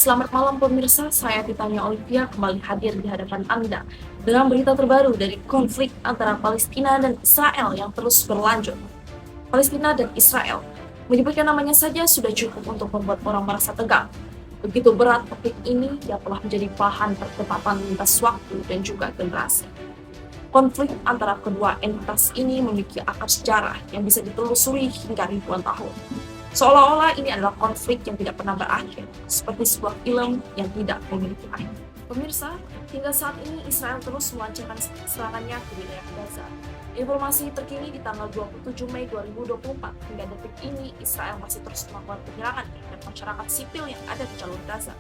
Selamat malam pemirsa, saya Titania Olivia kembali hadir di hadapan Anda dengan berita terbaru dari konflik antara Palestina dan Israel yang terus berlanjut. Palestina dan Israel, menyebutkan namanya saja sudah cukup untuk membuat orang merasa tegang. Begitu berat topik ini yang telah menjadi bahan perdebatan lintas waktu dan juga generasi. Konflik antara kedua entitas ini memiliki akar sejarah yang bisa ditelusuri hingga ribuan tahun. Seolah-olah ini adalah konflik yang tidak pernah berakhir, seperti sebuah film yang tidak memiliki akhir. Pemirsa, hingga saat ini Israel terus melancarkan serangannya ke wilayah Gaza. Informasi terkini di tanggal 27 Mei 2024 hingga detik ini Israel masih terus melakukan penyerangan terhadap masyarakat sipil yang ada di jalur Gaza.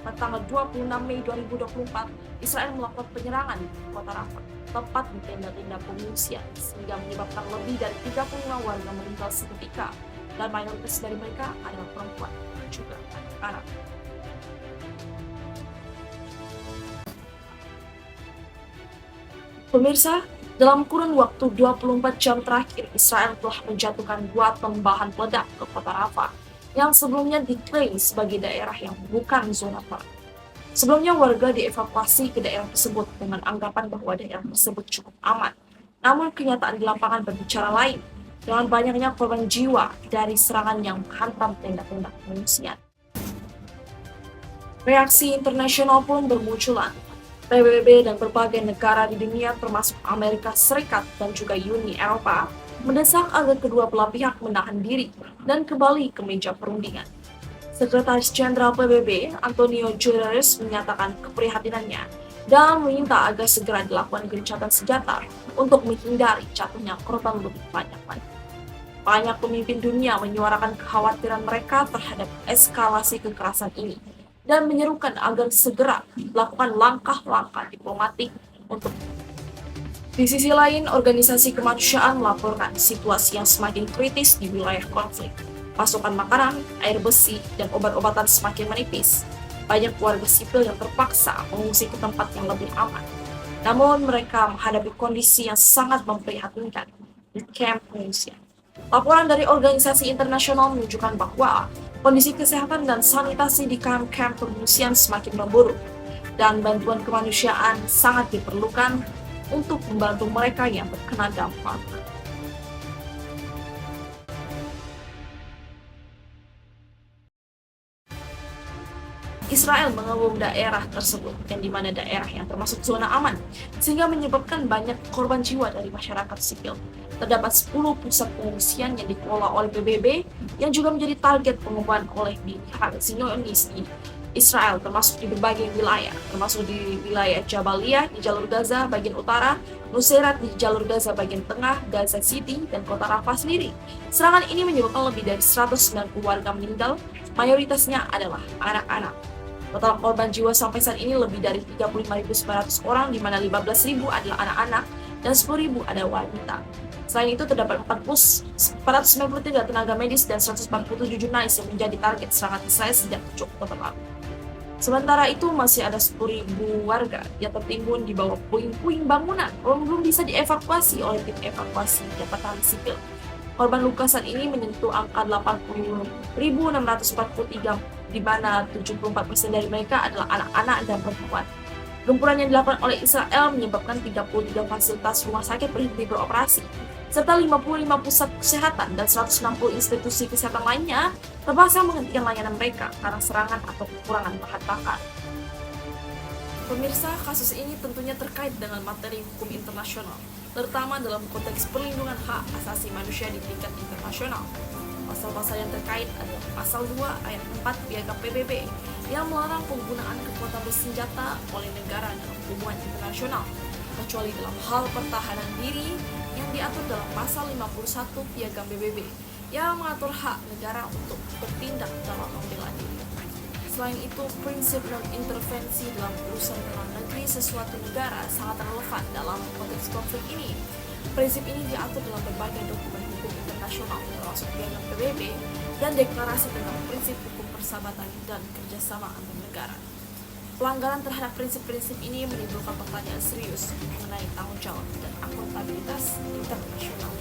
Pada tanggal 26 Mei 2024, Israel melakukan penyerangan di kota Rafah, tepat di tenda-tenda pengungsian, sehingga menyebabkan lebih dari 35 warga meninggal seketika, dan mayoritas dari mereka adalah perempuan dan juga anak-anak. Pemirsa, dalam kurun waktu 24 jam terakhir, Israel telah menjatuhkan 2 tembakan peledak ke kota Rafah, yang sebelumnya diklaim sebagai daerah yang bukan zona perang. Sebelumnya warga dievakuasi ke daerah tersebut dengan anggapan bahwa daerah tersebut cukup aman. Namun kenyataan di lapangan berbicara lain, dengan banyaknya korban jiwa dari serangan yang menghantam tenda-tenda pengungsian. Reaksi internasional pun bermunculan. PBB dan berbagai negara di dunia termasuk Amerika Serikat dan juga Uni Eropa mendesak agar kedua belah pihak menahan diri dan kembali ke meja perundingan. Sekretaris Jenderal PBB Antonio Guterres menyatakan keprihatinannya dan meminta agar segera dilakukan gencatan senjata untuk menghindari jatuhnya korban lebih banyak lagi. Banyak pemimpin dunia menyuarakan kekhawatiran mereka terhadap eskalasi kekerasan ini dan menyerukan agar segera melakukan langkah-langkah diplomatik untuk. Di sisi lain, organisasi kemanusiaan melaporkan situasi yang semakin kritis di wilayah konflik. Pasokan makanan, air bersih, dan obat-obatan semakin menipis. Banyak warga sipil yang terpaksa mengungsi ke tempat yang lebih aman. Namun mereka menghadapi kondisi yang sangat memprihatinkan di kamp pengungsian. Laporan dari organisasi internasional menunjukkan bahwa kondisi kesehatan dan sanitasi di kamp-kamp pengungsian semakin memburuk, dan bantuan kemanusiaan sangat diperlukan untuk membantu mereka yang terkena dampak. Israel mengebom daerah tersebut, yang dimana daerah yang termasuk zona aman, sehingga menyebabkan banyak korban jiwa dari masyarakat sipil. Terdapat 10 pusat pengungsian yang dikelola oleh PBB yang juga menjadi target pengeboman oleh pihak Zionis di Israel, termasuk di berbagai wilayah, termasuk di wilayah Jabalia di jalur Gaza bagian utara, Nusairat di jalur Gaza bagian tengah, Gaza City, dan kota Rafah sendiri. Serangan ini menyebabkan lebih dari 190 warga meninggal, mayoritasnya adalah anak-anak. Total korban jiwa sampai saat ini lebih dari 35.900 orang, di mana 15.000 adalah anak-anak dan 10.000 adalah wanita. Selain itu, terdapat 493 tenaga medis dan 147 jurnalis yang menjadi target serangan Israel sejak 7 Oktober lalu. Sementara itu, masih ada 10.000 warga yang tertimbun di bawah puing-puing bangunan yang belum bisa dievakuasi oleh tim evakuasi Jabatan Sipil. Korban luka saat ini menyentuh angka 80.643, di mana 74% dari mereka adalah anak-anak dan perempuan. Gempuran yang dilakukan oleh Israel menyebabkan 33 fasilitas rumah sakit berhenti beroperasi, serta 55 pusat kesehatan dan 160 institusi kesehatan lainnya terpaksa menghentikan layanan mereka karena serangan atau kekurangan bahan bakar. Pemirsa, kasus ini tentunya terkait dengan materi hukum internasional, terutama dalam konteks perlindungan hak asasi manusia di tingkat internasional. Pasal-pasal yang terkait adalah Pasal 2 Ayat 4 Piagam PBB yang melarang penggunaan kekuatan bersenjata oleh negara dalam hubungan internasional, kecuali dalam hal pertahanan diri yang diatur dalam Pasal 51 Piagam PBB yang mengatur hak negara untuk bertindak dalam membela diri. Selain itu, prinsip non-intervensi dalam urusan dalam negeri sesuatu negara sangat relevan dalam konteks konflik ini. Prinsip ini diatur dalam berbagai dokumen hukum internasional, termasuk Piagam PBB dan Deklarasi tentang Prinsip Hukum Persahabatan dan Kerjasama Antar Negara. Pelanggaran terhadap prinsip-prinsip ini menimbulkan pertanyaan serius mengenai tanggung jawab dan akuntabilitas internasional.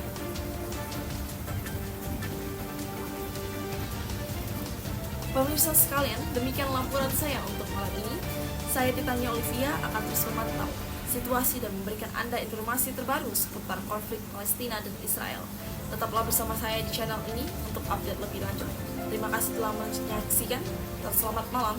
Pemirsa sekalian, demikian laporan saya untuk malam ini. Saya Titania Olivia akan terus memantau situasi dan memberikan Anda informasi terbaru seputar konflik Palestina dan Israel. Tetaplah bersama saya di channel ini untuk update lebih lanjut. Terima kasih telah menyaksikan dan selamat malam.